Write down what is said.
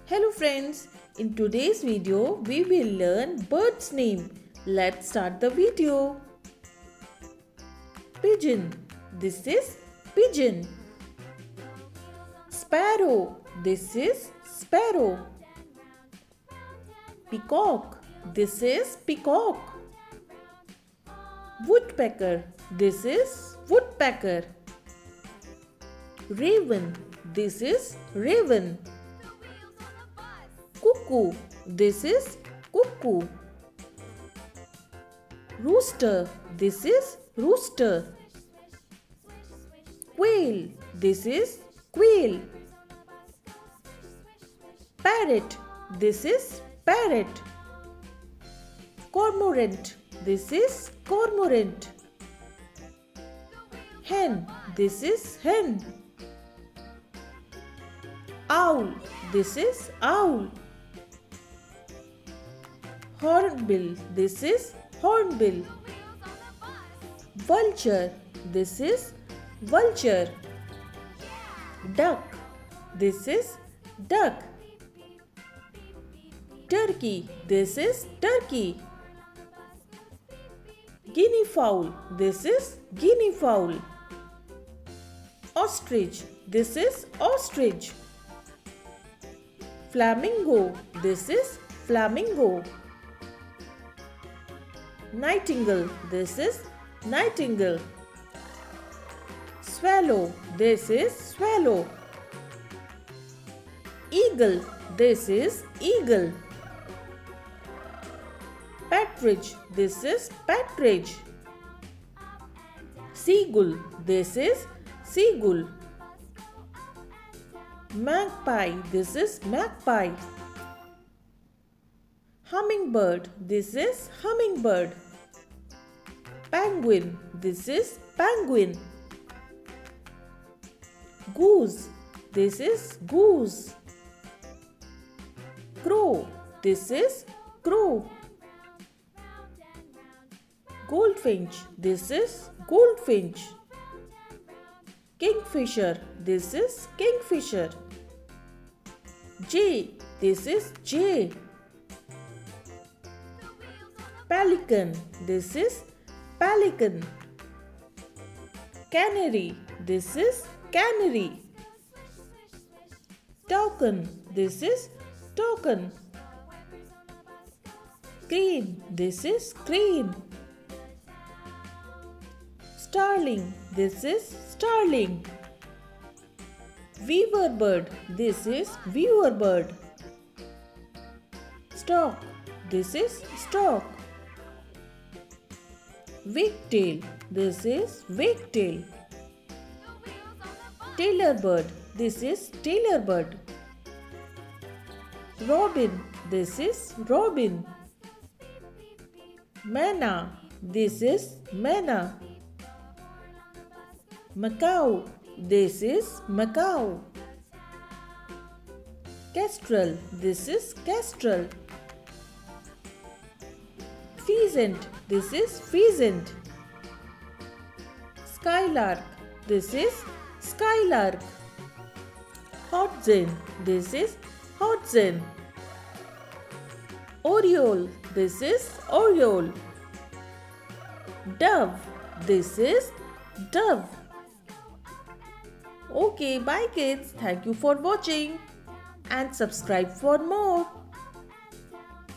Hello friends, in today's video we will learn bird's name. Let's start the video. Pigeon. This is pigeon. Sparrow. This is sparrow. Peacock. This is peacock. Woodpecker. This is woodpecker. Raven. This is raven. Cuckoo. This is cuckoo. Rooster. This is rooster. Quail. This is quail. Parrot. This is parrot. Cormorant. This is cormorant. Hen. This is hen. Owl. This is owl. Hornbill. This is hornbill. Vulture. This is vulture. Duck. This is duck. Turkey. This is turkey. Guinea fowl. This is guinea fowl. Ostrich. This is ostrich. Flamingo. This is flamingo. Nightingale. This is nightingale. Swallow. This is swallow. Eagle. This is eagle. Partridge. This is partridge. Seagull. This is seagull. Magpie. This is magpie. Hummingbird. This is hummingbird. Penguin. This is penguin. Goose. This is goose. Crow. This is crow. Goldfinch. This is goldfinch. Kingfisher. This is kingfisher. Jay. This is jay. Pelican. This is pelican. Canary. This is canary. Toucan. This is toucan. Crane. This is crane. Starling. This is starling. Weaver bird. This is weaver bird. Stork. This is stork. Wagtail. This is wagtail. Tailor bird. This is tailor bird. Robin. This is robin. Manna. This is manna. Macaw. This is macaw. Kestrel. This is kestrel. Pheasant. This is pheasant. Skylark. This is skylark. Hodgson. This is hodgson. Oriole. This is oriole. Dove. This is dove. Okay, bye kids. Thank you for watching and subscribe for more.